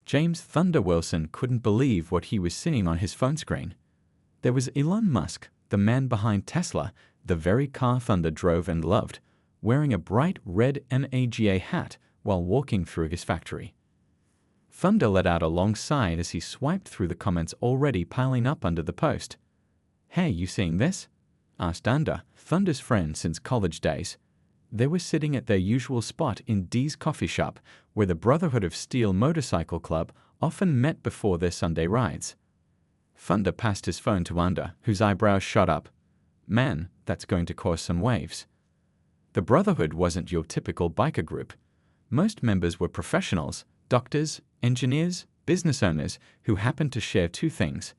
James Thunder Wilson couldn't believe what he was seeing on his phone screen. There was Elon Musk, the man behind Tesla, the very car Thunder drove and loved, wearing a bright red MAGA hat while walking through his factory. Thunder let out a long sigh as he swiped through the comments already piling up under the post. "Hey, you seeing this?" asked Anda, Thunder's friend since college days. They were sitting at their usual spot in Dee's coffee shop, where the Brotherhood of Steel Motorcycle Club often met before their Sunday rides. Thunder passed his phone to Anda, whose eyebrows shot up. "Man, that's going to cause some waves." The Brotherhood wasn't your typical biker group. Most members were professionals, doctors, engineers, business owners who happened to share two things: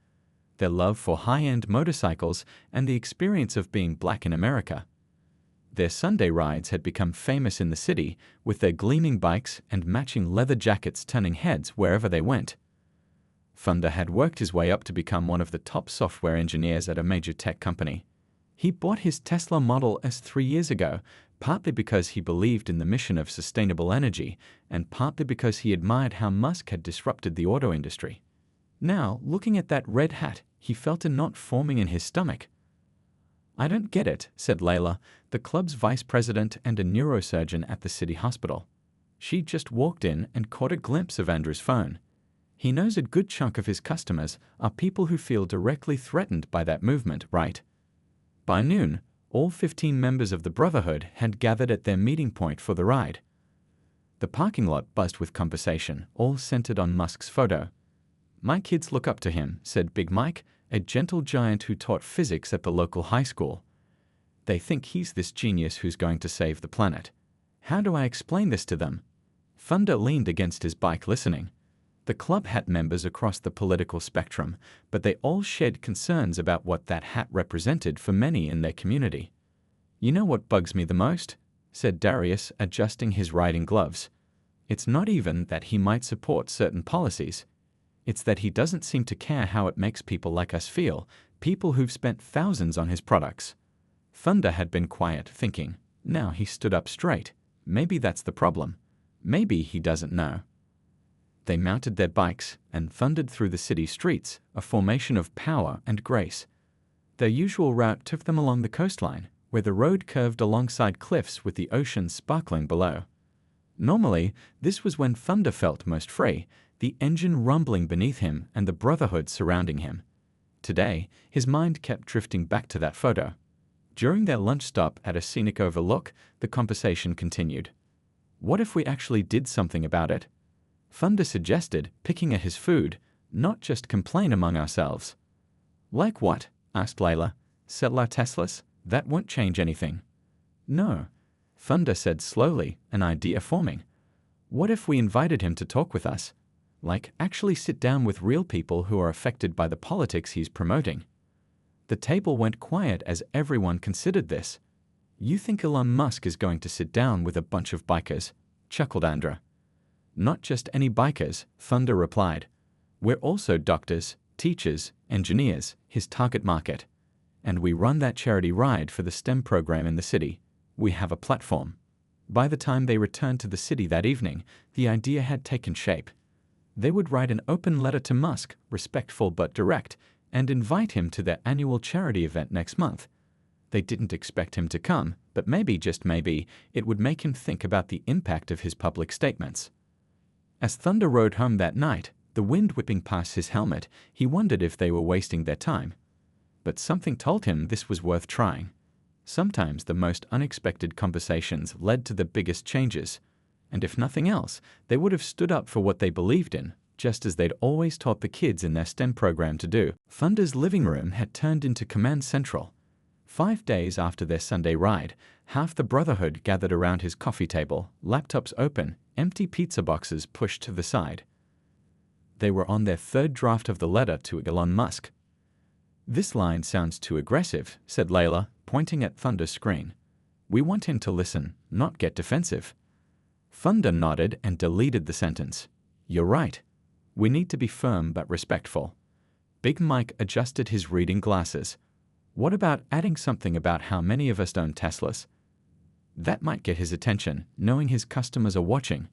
their love for high-end motorcycles and the experience of being black in America. Their Sunday rides had become famous in the city, with their gleaming bikes and matching leather jackets turning heads wherever they went. Thunder had worked his way up to become one of the top software engineers at a major tech company. He bought his Tesla Model S 3 years ago, partly because he believed in the mission of sustainable energy, and partly because he admired how Musk had disrupted the auto industry. Now, looking at that red hat, he felt a knot forming in his stomach. "I don't get it," said Layla, the club's vice president and a neurosurgeon at the city hospital. She just walked in and caught a glimpse of Andrew's phone. He knows a good chunk of his customers are people who feel directly threatened by that movement, right? By noon, all 15 members of the Brotherhood had gathered at their meeting point for the ride. The parking lot buzzed with conversation, all centered on Musk's photo. "My kids look up to him," said Big Mike, a gentle giant who taught physics at the local high school. "They think he's this genius who's going to save the planet. How do I explain this to them?" Thunder leaned against his bike listening. The club had members across the political spectrum, but they all shared concerns about what that hat represented for many in their community. "You know what bugs me the most?" said Darius, adjusting his riding gloves. "It's not even that he might support certain policies. It's that he doesn't seem to care how it makes people like us feel, people who've spent thousands on his products." Thunder had been quiet, thinking. Now he stood up straight. Maybe that's the problem. Maybe he doesn't know. They mounted their bikes and thundered through the city streets, a formation of power and grace. Their usual route took them along the coastline, where the road curved alongside cliffs with the ocean sparkling below. Normally, this was when Thunder felt most free, the engine rumbling beneath him and the Brotherhood surrounding him. Today, his mind kept drifting back to that photo. During their lunch stop at a scenic overlook, the conversation continued. "What if we actually did something about it?" Thunder suggested, picking at his food, "not just complain among ourselves." "Like what?" asked Layla. "Sell our Teslas? That won't change anything." "No," Thunder said slowly, an idea forming. "What if we invited him to talk with us? Like, actually sit down with real people who are affected by the politics he's promoting?" The table went quiet as everyone considered this. "You think Elon Musk is going to sit down with a bunch of bikers?" chuckled Andra. "Not just any bikers," Thunder replied. "We're also doctors, teachers, engineers, his target market. And we run that charity ride for the STEM program in the city. We have a platform." By the time they returned to the city that evening, the idea had taken shape. They would write an open letter to Musk, respectful but direct, and invite him to their annual charity event next month. They didn't expect him to come, but maybe, just maybe, it would make him think about the impact of his public statements. As Thunder rode home that night, the wind whipping past his helmet, he wondered if they were wasting their time. But something told him this was worth trying. Sometimes the most unexpected conversations led to the biggest changes, and if nothing else, they would have stood up for what they believed in, just as they'd always taught the kids in their STEM program to do. Thunder's living room had turned into Command Central. 5 days after their Sunday ride, half the Brotherhood gathered around his coffee table, laptops open, empty pizza boxes pushed to the side. They were on their third draft of the letter to Elon Musk. "This line sounds too aggressive," said Layla, pointing at Thunder's screen. "We want him to listen, not get defensive." Thunder nodded and deleted the sentence. "You're right. We need to be firm but respectful." Big Mike adjusted his reading glasses. "What about adding something about how many of us own Teslas? That might get his attention, knowing his customers are watching."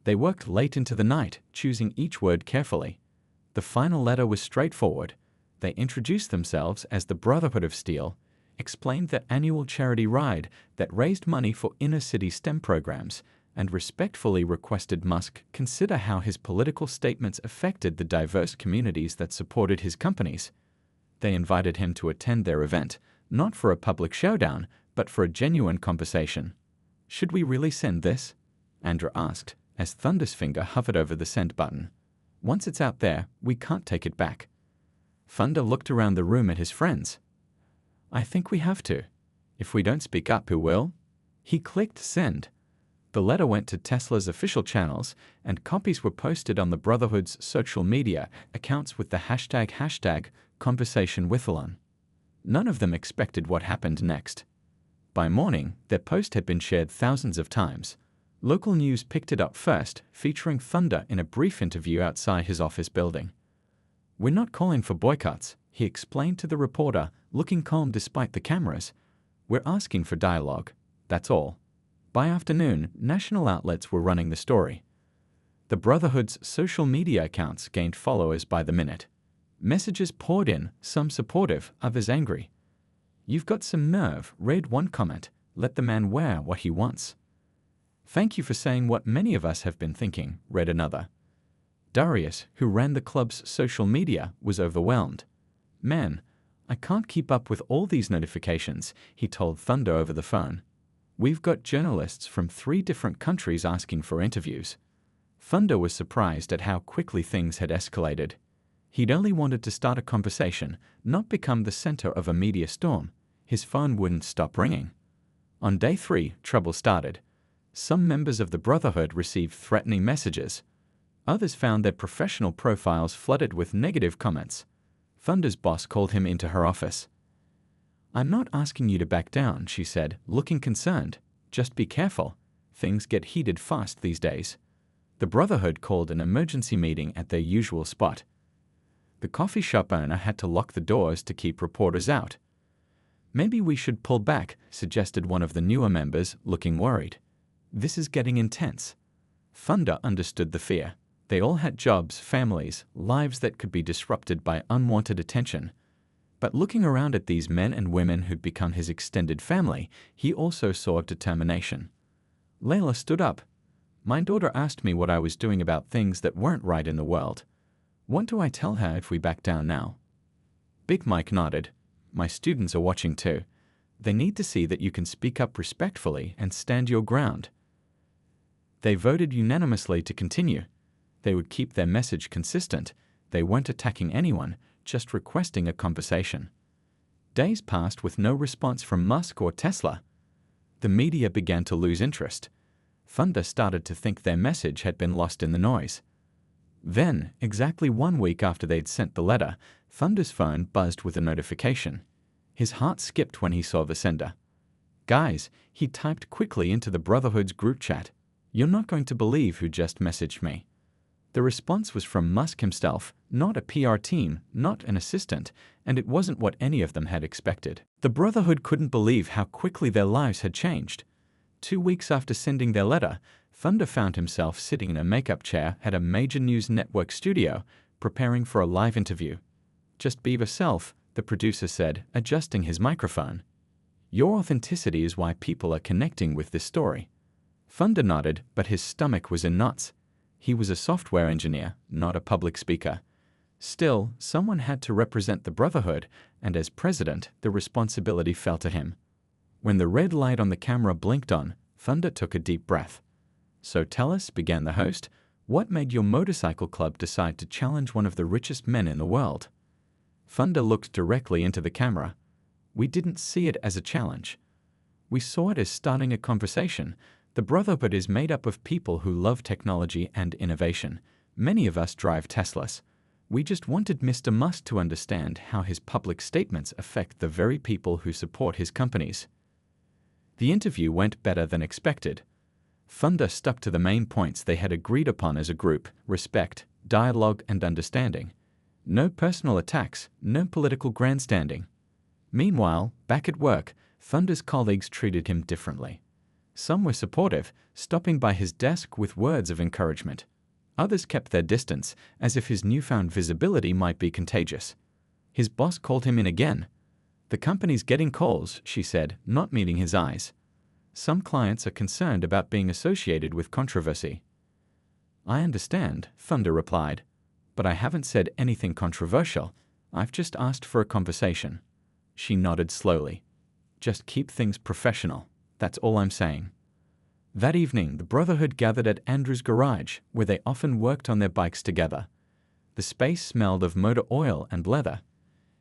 They worked late into the night, choosing each word carefully. The final letter was straightforward. They introduced themselves as the Brotherhood of Steel, explained their annual charity ride that raised money for inner-city STEM programs, and respectfully requested Musk consider how his political statements affected the diverse communities that supported his companies. They invited him to attend their event, not for a public showdown, but for a genuine conversation. "Should we really send this?" Andrew asked, as Thunder's finger hovered over the send button. "Once it's out there, we can't take it back." Thunder looked around the room at his friends. "I think we have to. If we don't speak up, who will?" He clicked send. The letter went to Tesla's official channels, and copies were posted on the Brotherhood's social media accounts with the hashtag #ConversationWithElon. None of them expected what happened next. By morning, their post had been shared thousands of times. Local news picked it up first, featuring Thunder in a brief interview outside his office building. "We're not calling for boycotts," he explained to the reporter, looking calm despite the cameras. "We're asking for dialogue. That's all." By afternoon, national outlets were running the story. The Brotherhood's social media accounts gained followers by the minute. Messages poured in, some supportive, others angry. "You've got some nerve," read one comment. "Let the man wear what he wants." "Thank you for saying what many of us have been thinking," read another. Darius, who ran the club's social media, was overwhelmed. "Man, I can't keep up with all these notifications," he told Thunder over the phone. "We've got journalists from 3 different countries asking for interviews." Thunder was surprised at how quickly things had escalated. He'd only wanted to start a conversation, not become the center of a media storm. His phone wouldn't stop ringing. On day 3, trouble started. Some members of the Brotherhood received threatening messages. Others found their professional profiles flooded with negative comments. Thunder's boss called him into her office. "I'm not asking you to back down," she said, looking concerned. "Just be careful. Things get heated fast these days." The Brotherhood called an emergency meeting at their usual spot. The coffee shop owner had to lock the doors to keep reporters out. "Maybe we should pull back," suggested one of the newer members, looking worried. "This is getting intense." Thunder understood the fear. They all had jobs, families, lives that could be disrupted by unwanted attention. But looking around at these men and women who'd become his extended family, he also saw determination. Layla stood up. "My daughter asked me what I was doing about things that weren't right in the world. What do I tell her if we back down now?" Big Mike nodded. "My students are watching too. They need to see that you can speak up respectfully and stand your ground." They voted unanimously to continue. They would keep their message consistent. They weren't attacking anyone, just requesting a conversation. Days passed with no response from Musk or Tesla. The media began to lose interest. Thunder started to think their message had been lost in the noise. Then, exactly 1 week after they'd sent the letter, Thunder's phone buzzed with a notification. His heart skipped when he saw the sender. "Guys," he typed quickly into the Brotherhood's group chat, "you're not going to believe who just messaged me." The response was from Musk himself, not a PR team, not an assistant, and it wasn't what any of them had expected. The Brotherhood couldn't believe how quickly their lives had changed. 2 weeks after sending their letter, Thunder found himself sitting in a makeup chair at a major news network studio, preparing for a live interview. "Just be yourself," the producer said, adjusting his microphone. "Your authenticity is why people are connecting with this story." Thunder nodded, but his stomach was in knots. He was a software engineer, not a public speaker. Still, someone had to represent the Brotherhood, and as president, the responsibility fell to him. When the red light on the camera blinked on, Thunder took a deep breath. "So tell us," began the host, "what made your motorcycle club decide to challenge one of the richest men in the world?" Thunder looked directly into the camera. "We didn't see it as a challenge. We saw it as starting a conversation. The Brotherhood is made up of people who love technology and innovation. Many of us drive Teslas. We just wanted Mr. Musk to understand how his public statements affect the very people who support his companies." The interview went better than expected. Thunder stuck to the main points they had agreed upon as a group: respect, dialogue, and understanding. No personal attacks, no political grandstanding. Meanwhile, back at work, Thunder's colleagues treated him differently. Some were supportive, stopping by his desk with words of encouragement. Others kept their distance, as if his newfound visibility might be contagious. His boss called him in again. "The company's getting calls," she said, not meeting his eyes. "Some clients are concerned about being associated with controversy." "I understand," Thunder replied, "but I haven't said anything controversial. I've just asked for a conversation." She nodded slowly. "Just keep things professional. That's all I'm saying." That evening, the Brotherhood gathered at Andrew's garage, where they often worked on their bikes together. The space smelled of motor oil and leather.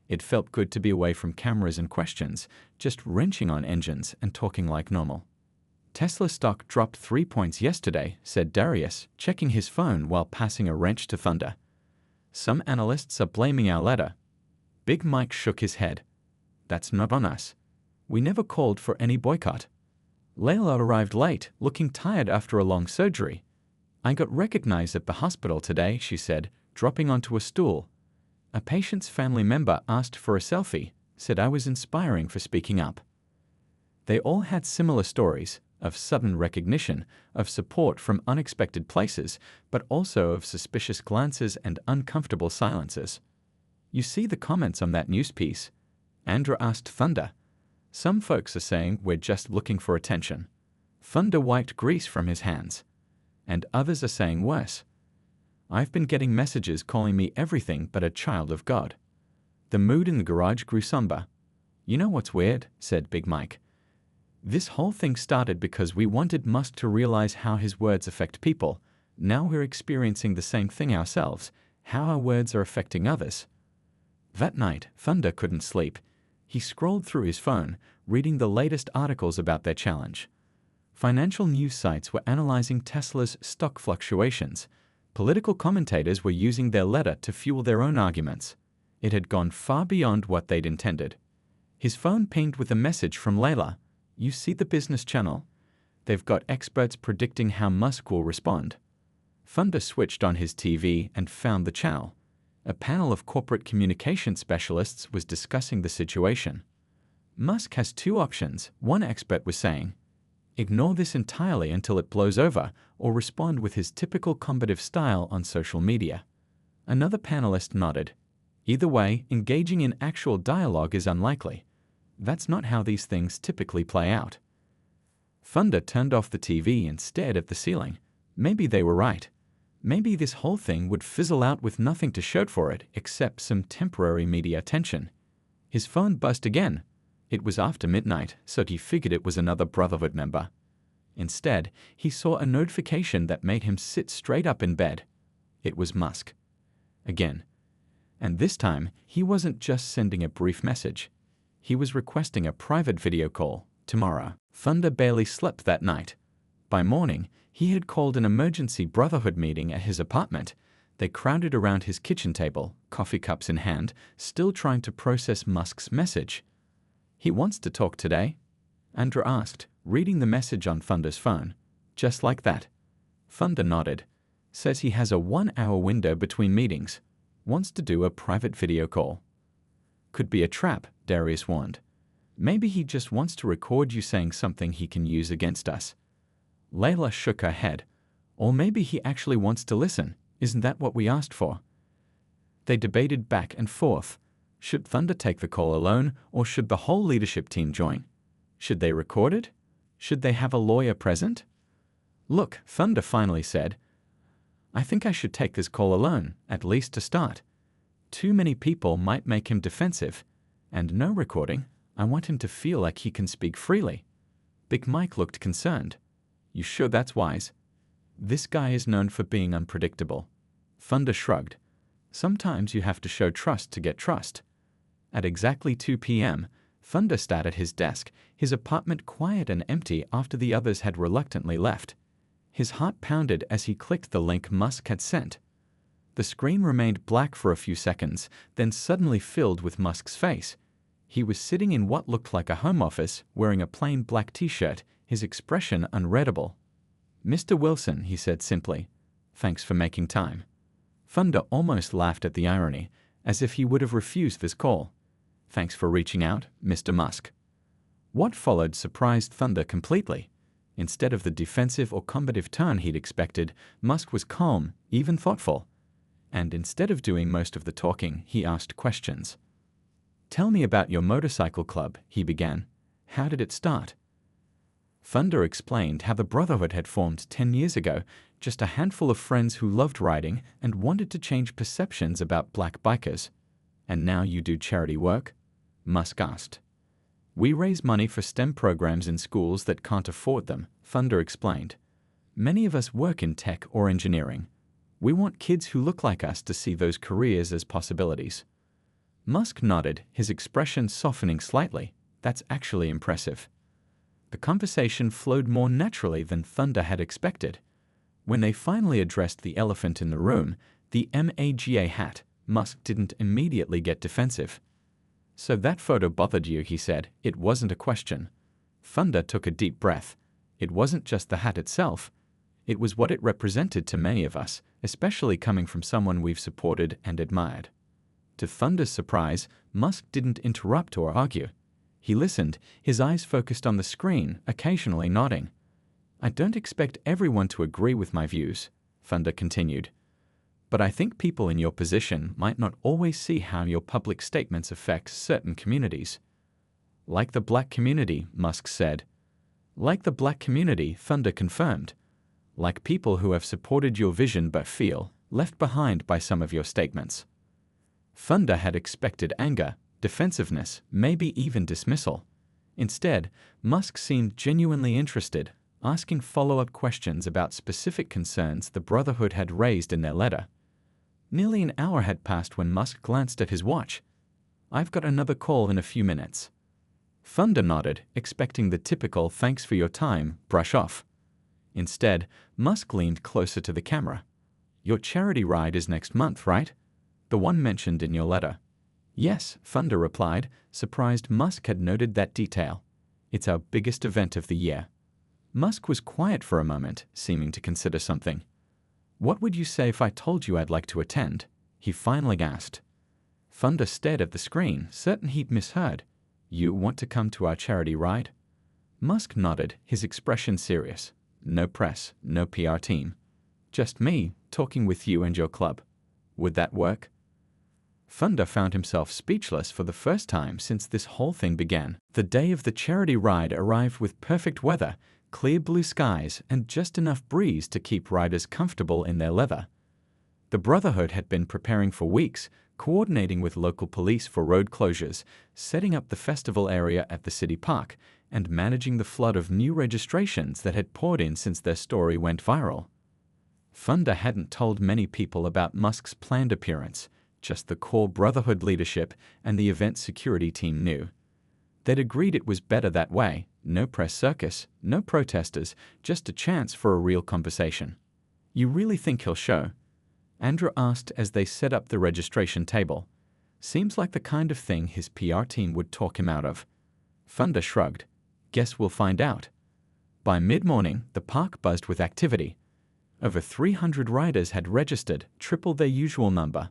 It felt good to be away from cameras and questions, just wrenching on engines and talking like normal. "Tesla stock dropped 3 points yesterday," said Darius, checking his phone while passing a wrench to Thunder. "Some analysts are blaming our letter." Big Mike shook his head. "That's not on us. We never called for any boycott." Layla arrived late, looking tired after a long surgery. "I got recognized at the hospital today," she said, dropping onto a stool. "A patient's family member asked for a selfie, said I was inspiring for speaking up." They all had similar stories, of sudden recognition, of support from unexpected places, but also of suspicious glances and uncomfortable silences. "You see the comments on that news piece?" Andrew asked Thunder. "Some folks are saying we're just looking for attention." Thunder wiped grease from his hands. "And others are saying worse. I've been getting messages calling me everything but a child of God." The mood in the garage grew somber. "You know what's weird?" said Big Mike. "This whole thing started because we wanted Musk to realize how his words affect people. Now we're experiencing the same thing ourselves, how our words are affecting others." That night, Thunder couldn't sleep. He scrolled through his phone, reading the latest articles about their challenge. Financial news sites were analyzing Tesla's stock fluctuations. Political commentators were using their letter to fuel their own arguments. It had gone far beyond what they'd intended. His phone pinged with a message from Layla. "You see the business channel? They've got experts predicting how Musk will respond." Thunder switched on his TV and found the channel. A panel of corporate communication specialists was discussing the situation. "Musk has two options," one expert was saying. "Ignore this entirely until it blows over, or respond with his typical combative style on social media." Another panelist nodded. "Either way, engaging in actual dialogue is unlikely. That's not how these things typically play out." Thunder turned off the TV and stared at the ceiling. Maybe they were right. Maybe this whole thing would fizzle out with nothing to show for it except some temporary media attention. His phone buzzed again. It was after midnight, so he figured it was another Brotherhood member. Instead, he saw a notification that made him sit straight up in bed. It was Musk. Again. And this time, he wasn't just sending a brief message. He was requesting a private video call, tomorrow. Thunder barely slept that night. By morning, he had called an emergency Brotherhood meeting at his apartment. They crowded around his kitchen table, coffee cups in hand, still trying to process Musk's message. "He wants to talk today?" Andrew asked, reading the message on Thunder's phone. "Just like that." Thunder nodded. "Says he has a 1-hour window between meetings. Wants to do a private video call." "Could be a trap," Darius warned. "Maybe he just wants to record you saying something he can use against us." Layla shook her head. "Or maybe he actually wants to listen. Isn't that what we asked for?" They debated back and forth. Should Thunder take the call alone, or should the whole leadership team join? Should they record it? Should they have a lawyer present? "Look," Thunder finally said, "I think I should take this call alone, at least to start. Too many people might make him defensive. And no recording. I want him to feel like he can speak freely." Big Mike looked concerned. "You sure that's wise? This guy is known for being unpredictable." Thunder shrugged. "Sometimes you have to show trust to get trust." At exactly 2 p.m., Thunder sat at his desk, his apartment quiet and empty after the others had reluctantly left. His heart pounded as he clicked the link Musk had sent. The screen remained black for a few seconds, then suddenly filled with Musk's face. He was sitting in what looked like a home office, wearing a plain black t-shirt, his expression unreadable. "Mr. Wilson," he said simply, "thanks for making time." Thunder almost laughed at the irony, as if he would have refused this call. "Thanks for reaching out, Mr. Musk." What followed surprised Thunder completely. Instead of the defensive or combative tone he'd expected, Musk was calm, even thoughtful. And instead of doing most of the talking, he asked questions. "Tell me about your motorcycle club," he began. "How did it start?" Thunder explained how the Brotherhood had formed 10 years ago, just a handful of friends who loved riding and wanted to change perceptions about black bikers. "And now you do charity work?" Musk asked. "We raise money for STEM programs in schools that can't afford them," Thunder explained. "Many of us work in tech or engineering. We want kids who look like us to see those careers as possibilities." Musk nodded, his expression softening slightly. "That's actually impressive." The conversation flowed more naturally than Thunder had expected. When they finally addressed the elephant in the room, the MAGA hat, Musk didn't immediately get defensive. "So that photo bothered you," he said. "It wasn't a question." Thunder took a deep breath. It wasn't just the hat itself. It was what it represented to many of us, especially coming from someone we've supported and admired. To Thunder's surprise, Musk didn't interrupt or argue. He listened, his eyes focused on the screen, occasionally nodding. "I don't expect everyone to agree with my views," Thunder continued. "But I think people in your position might not always see how your public statements affect certain communities." "Like the black community," Musk said. "Like the black community," Thunder confirmed. "Like people who have supported your vision but feel left behind by some of your statements." Thunder had expected anger, defensiveness, maybe even dismissal. Instead, Musk seemed genuinely interested, asking follow-up questions about specific concerns the Brotherhood had raised in their letter. Nearly an hour had passed when Musk glanced at his watch. "I've got another call in a few minutes." Thunder nodded, expecting the typical "thanks for your time" brush off. Instead, Musk leaned closer to the camera. "Your charity ride is next month, right? The one mentioned in your letter." "Yes," Thunder replied, surprised Musk had noted that detail. "It's our biggest event of the year." Musk was quiet for a moment, seeming to consider something. "What would you say if I told you I'd like to attend?" he finally asked. Thunder stared at the screen, certain he'd misheard. "You want to come to our charity ride?" Musk nodded, his expression serious. "No press, no PR team. Just me, talking with you and your club. Would that work?" Thunder found himself speechless for the first time since this whole thing began. The day of the charity ride arrived with perfect weather, clear blue skies, and just enough breeze to keep riders comfortable in their leather. The Brotherhood had been preparing for weeks, coordinating with local police for road closures, setting up the festival area at the city park, and managing the flood of new registrations that had poured in since their story went viral. Thunder hadn't told many people about Musk's planned appearance. Just the core Brotherhood leadership and the event security team knew. They'd agreed it was better that way. No press circus, no protesters, just a chance for a real conversation. "You really think he'll show?" Andrew asked as they set up the registration table. "Seems like the kind of thing his PR team would talk him out of." Thunder shrugged. "Guess we'll find out." By mid-morning, the park buzzed with activity. Over 300 riders had registered, triple their usual number.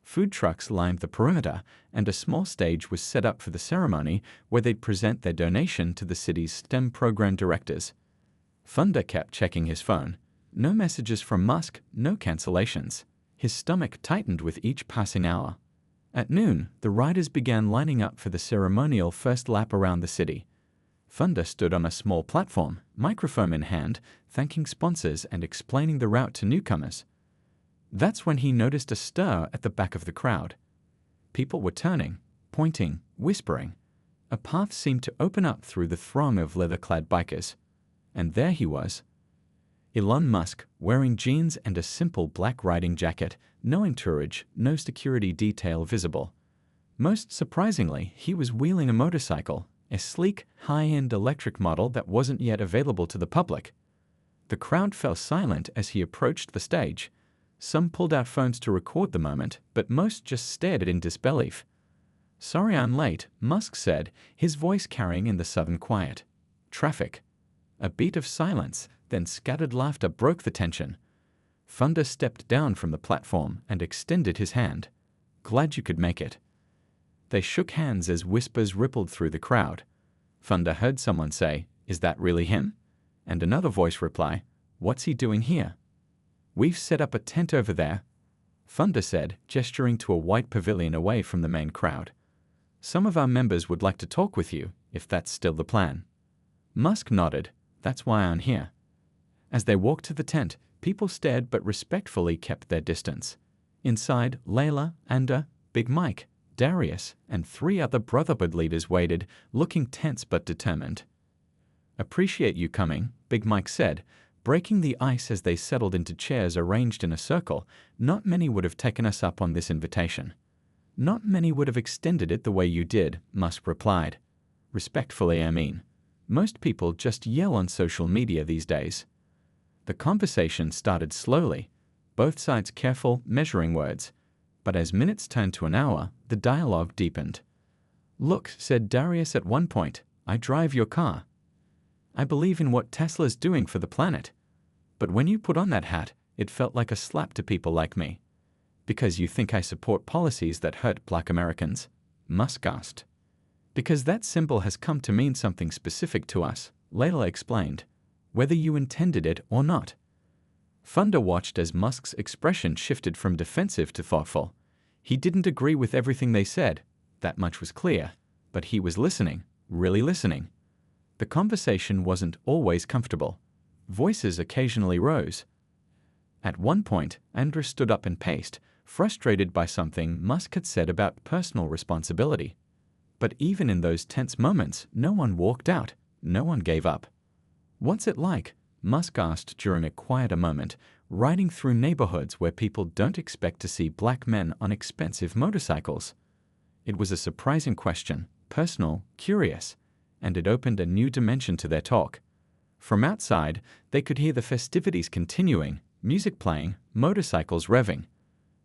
Food trucks lined the perimeter, and a small stage was set up for the ceremony where they'd present their donation to the city's STEM program directors. Thunder kept checking his phone. No messages from Musk, no cancellations. His stomach tightened with each passing hour. At noon, the riders began lining up for the ceremonial first lap around the city. Thunder stood on a small platform, microphone in hand, thanking sponsors and explaining the route to newcomers. That's when he noticed a stir at the back of the crowd. People were turning, pointing, whispering. A path seemed to open up through the throng of leather-clad bikers. And there he was. Elon Musk, wearing jeans and a simple black riding jacket, no entourage, no security detail visible. Most surprisingly, he was wheeling a motorcycle, a sleek, high-end electric model that wasn't yet available to the public. The crowd fell silent as he approached the stage. Some pulled out phones to record the moment, but most just stared at it in disbelief. "Sorry I'm late," Musk said, his voice carrying in the southern quiet. "Traffic." A beat of silence, then scattered laughter broke the tension. Thunder stepped down from the platform and extended his hand. "Glad you could make it." They shook hands as whispers rippled through the crowd. Thunder heard someone say, "Is that really him?" And another voice reply, "What's he doing here?" "We've set up a tent over there," Thunder said, gesturing to a white pavilion away from the main crowd. "Some of our members would like to talk with you, if that's still the plan." Musk nodded. "That's why I'm here." As they walked to the tent, people stared but respectfully kept their distance. Inside, Layla, Anda, Big Mike, Darius, and 3 other Brotherhood leaders waited, looking tense but determined. "Appreciate you coming," Big Mike said, breaking the ice as they settled into chairs arranged in a circle. "Not many would have taken us up on this invitation." "Not many would have extended it the way you did," Musk replied. "Respectfully, I mean. Most people just yell on social media these days." The conversation started slowly, both sides careful, measuring words. But as minutes turned to an hour, the dialogue deepened. "Look," said Darius at one point, "I drive your car. I believe in what Tesla's doing for the planet. But when you put on that hat, it felt like a slap to people like me." "Because you think I support policies that hurt Black Americans?" Musk asked. "Because that symbol has come to mean something specific to us," Layla explained, "whether you intended it or not." Thunder watched as Musk's expression shifted from defensive to thoughtful. He didn't agree with everything they said, that much was clear, but he was listening, really listening. The conversation wasn't always comfortable. Voices occasionally rose. At one point, Andrew stood up and paced, frustrated by something Musk had said about personal responsibility. But even in those tense moments, no one walked out, no one gave up. "What's it like?" Musk asked during a quieter moment, riding through neighborhoods where people don't expect to see black men on expensive motorcycles. It was a surprising question, personal, curious, and it opened a new dimension to their talk. From outside, they could hear the festivities continuing, music playing, motorcycles revving.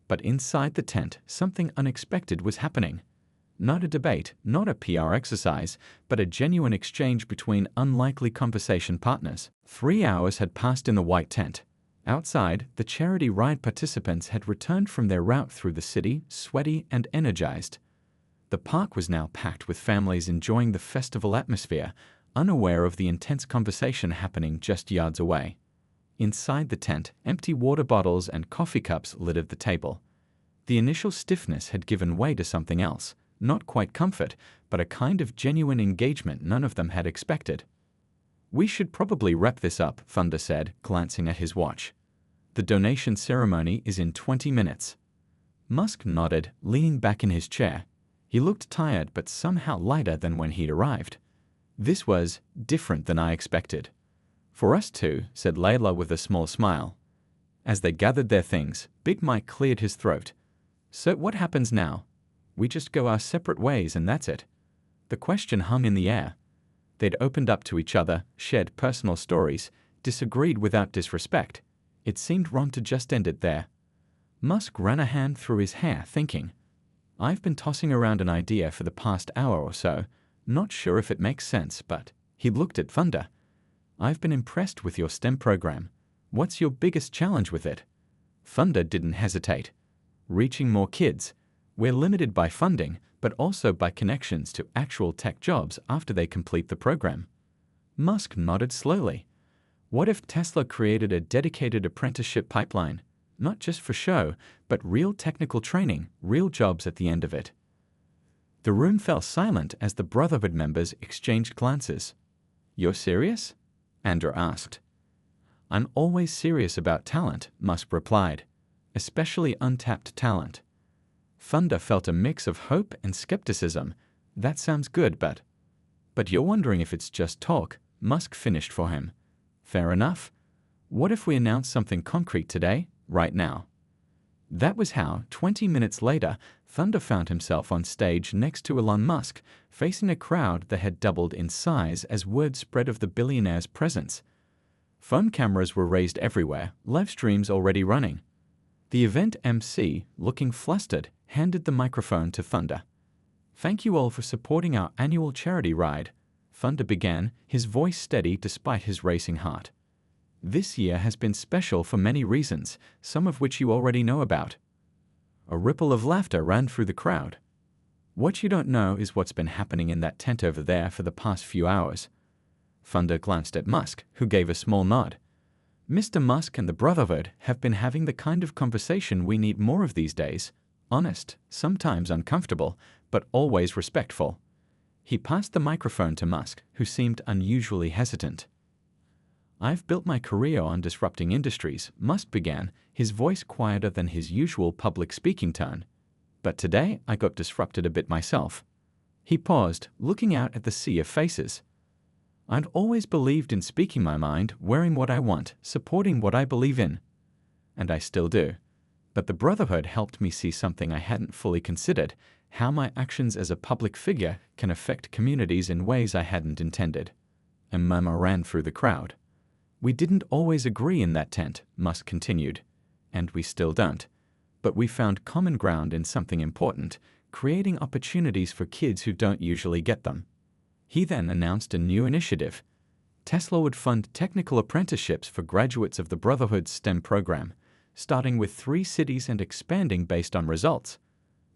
But inside the tent, something unexpected was happening. Not a debate, not a PR exercise, but a genuine exchange between unlikely conversation partners. 3 hours had passed in the white tent. Outside, the charity ride participants had returned from their route through the city, sweaty and energized. The park was now packed with families enjoying the festival atmosphere, unaware of the intense conversation happening just yards away. Inside the tent, empty water bottles and coffee cups littered the table. The initial stiffness had given way to something else. Not quite comfort, but a kind of genuine engagement none of them had expected. "We should probably wrap this up," Thunder said, glancing at his watch. "The donation ceremony is in 20 minutes. Musk nodded, leaning back in his chair. He looked tired but somehow lighter than when he'd arrived. "This was different than I expected." "For us too," said Layla with a small smile. As they gathered their things, Big Mike cleared his throat. "So what happens now? We just go our separate ways and that's it?" The question hung in the air. They'd opened up to each other, shared personal stories, disagreed without disrespect. It seemed wrong to just end it there. Musk ran a hand through his hair, thinking. "I've been tossing around an idea for the past hour or so, not sure if it makes sense, but..." He looked at Thunder. "I've been impressed with your STEM program. What's your biggest challenge with it?" Thunder didn't hesitate. "Reaching more kids. We're limited by funding, but also by connections to actual tech jobs after they complete the program." Musk nodded slowly. "What if Tesla created a dedicated apprenticeship pipeline? Not just for show, but real technical training, real jobs at the end of it." The room fell silent as the Brotherhood members exchanged glances. "You're serious?" Andrew asked. "I'm always serious about talent," Musk replied, "especially untapped talent." Thunder felt a mix of hope and skepticism. "That sounds good, but..." "But you're wondering if it's just talk," Musk finished for him. "Fair enough. What if we announce something concrete today, right now?" That was how, 20 minutes later, Thunder found himself on stage next to Elon Musk, facing a crowd that had doubled in size as word spread of the billionaire's presence. Phone cameras were raised everywhere, live streams already running. The event MC, looking flustered, handed the microphone to Thunder. "Thank you all for supporting our annual charity ride," Thunder began, his voice steady despite his racing heart. "This year has been special for many reasons, some of which you already know about." A ripple of laughter ran through the crowd. "What you don't know is what's been happening in that tent over there for the past few hours." Thunder glanced at Musk, who gave a small nod. Mr. Musk and the Brotherhood have been having the kind of conversation we need more of these days. Honest, sometimes uncomfortable, but always respectful. He passed the microphone to Musk, who seemed unusually hesitant. I've built my career on disrupting industries, Musk began, his voice quieter than his usual public speaking tone. But today I got disrupted a bit myself. He paused, looking out at the sea of faces. I'd always believed in speaking my mind, wearing what I want, supporting what I believe in. And I still do. But the Brotherhood helped me see something I hadn't fully considered, how my actions as a public figure can affect communities in ways I hadn't intended. A murmur ran through the crowd. We didn't always agree in that tent, Musk continued. And we still don't. But we found common ground in something important, creating opportunities for kids who don't usually get them. He then announced a new initiative. Tesla would fund technical apprenticeships for graduates of the Brotherhood's STEM program, starting with 3 cities and expanding based on results.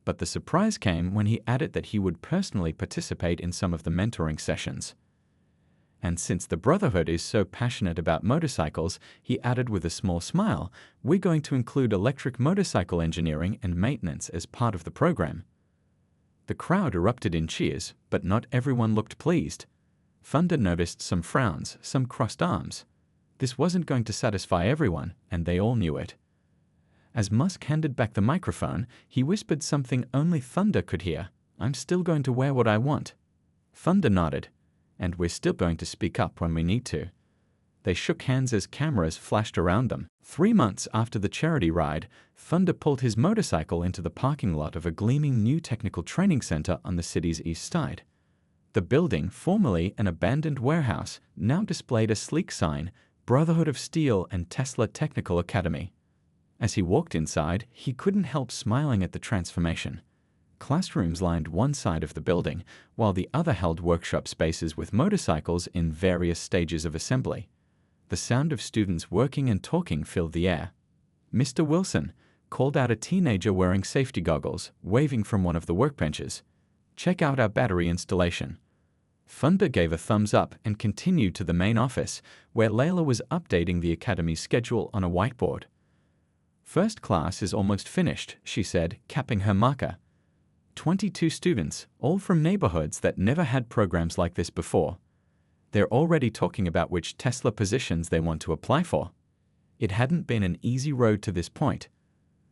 But the surprise came when he added that he would personally participate in some of the mentoring sessions. And since the Brotherhood is so passionate about motorcycles, he added with a small smile, we're going to include electric motorcycle engineering and maintenance as part of the program. The crowd erupted in cheers, but not everyone looked pleased. Thunder noticed some frowns, some crossed arms. This wasn't going to satisfy everyone, and they all knew it. As Musk handed back the microphone, he whispered something only Thunder could hear. I'm still going to wear what I want. Thunder nodded. And we're still going to speak up when we need to. They shook hands as cameras flashed around them. 3 months after the charity ride, Thunder pulled his motorcycle into the parking lot of a gleaming new technical training center on the city's east side. The building, formerly an abandoned warehouse, now displayed a sleek sign, Brotherhood of Steel and Tesla Technical Academy. As he walked inside, he couldn't help smiling at the transformation. Classrooms lined one side of the building, while the other held workshop spaces with motorcycles in various stages of assembly. The sound of students working and talking filled the air. Mr. Wilson called out a teenager wearing safety goggles, waving from one of the workbenches. Check out our battery installation. Thunder gave a thumbs up and continued to the main office, where Layla was updating the academy's schedule on a whiteboard. First class is almost finished, she said, capping her marker. 22 students, all from neighborhoods that never had programs like this before. They're already talking about which Tesla positions they want to apply for. It hadn't been an easy road to this point.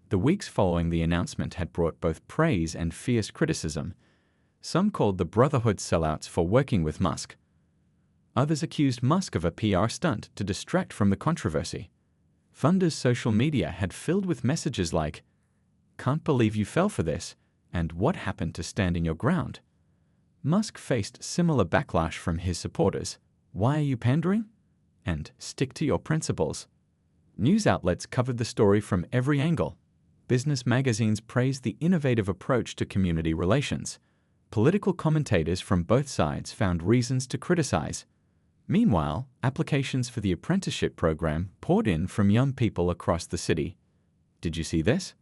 The weeks following the announcement had brought both praise and fierce criticism. Some called the Brotherhood sellouts for working with Musk. Others accused Musk of a PR stunt to distract from the controversy. Thunder's social media had filled with messages like, "Can't believe you fell for this," and "What happened to standing your ground?" Musk faced similar backlash from his supporters. "Why are you pandering?" and "Stick to your principles." News outlets covered the story from every angle. Business magazines praised the innovative approach to community relations. Political commentators from both sides found reasons to criticize. Meanwhile, applications for the apprenticeship program poured in from young people across the city. "Did you see this?"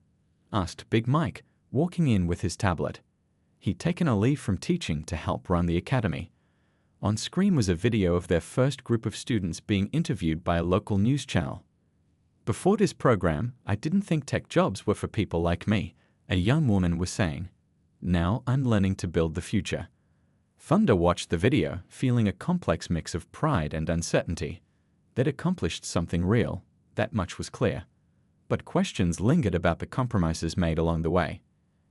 asked Big Mike, walking in with his tablet. He'd taken a leave from teaching to help run the academy. On screen was a video of their first group of students being interviewed by a local news channel. "Before this program, I didn't think tech jobs were for people like me," a young woman was saying. "Now I'm learning to build the future." Thunder watched the video, feeling a complex mix of pride and uncertainty. They'd accomplished something real, that much was clear. But questions lingered about the compromises made along the way.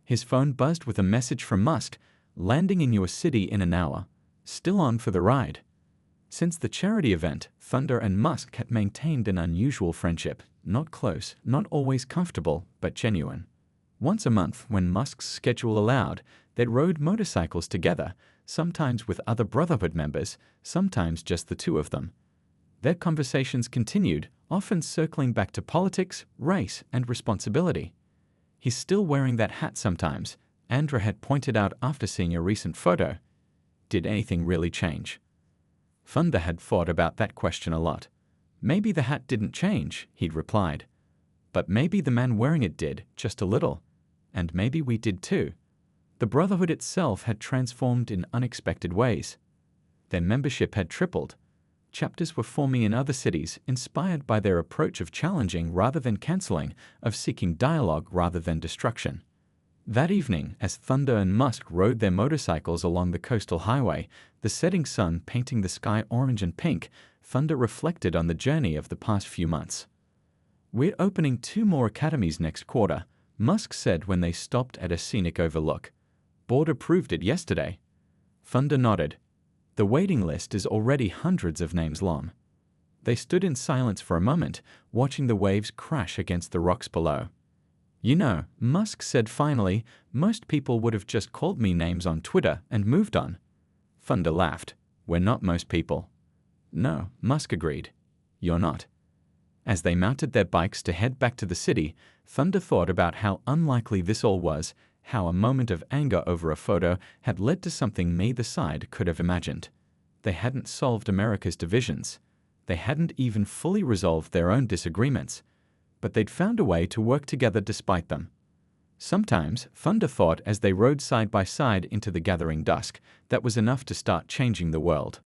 His phone buzzed with a message from Musk, "Landing in your city in an hour. Still on for the ride." Since the charity event, Thunder and Musk had maintained an unusual friendship, not close, not always comfortable, but genuine. Once a month, when Musk's schedule allowed, they rode motorcycles together, sometimes with other Brotherhood members, sometimes just the two of them. Their conversations continued, often circling back to politics, race, and responsibility. "He's still wearing that hat sometimes," Andra had pointed out after seeing a recent photo. Did anything really change? Thunder had thought about that question a lot. Maybe the hat didn't change, he'd replied. But maybe the man wearing it did, just a little. And maybe we did too. The Brotherhood itself had transformed in unexpected ways. Their membership had tripled. Chapters were forming in other cities, inspired by their approach of challenging rather than canceling, of seeking dialogue rather than destruction. That evening, as Thunder and Musk rode their motorcycles along the coastal highway, the setting sun painting the sky orange and pink, Thunder reflected on the journey of the past few months. "We're opening 2 more academies next quarter," Musk said when they stopped at a scenic overlook. "Board approved it yesterday." Thunder nodded. "The waiting list is already hundreds of names long." They stood in silence for a moment, watching the waves crash against the rocks below. "You know," Musk said finally, "most people would have just called me names on Twitter and moved on." Thunder laughed. "We're not most people." "No," Musk agreed. "You're not." As they mounted their bikes to head back to the city, Thunder thought about how unlikely this all was, how a moment of anger over a photo had led to something neither side could have imagined. They hadn't solved America's divisions. They hadn't even fully resolved their own disagreements. But they'd found a way to work together despite them. Sometimes, Thunder thought as they rode side by side into the gathering dusk, that was enough to start changing the world.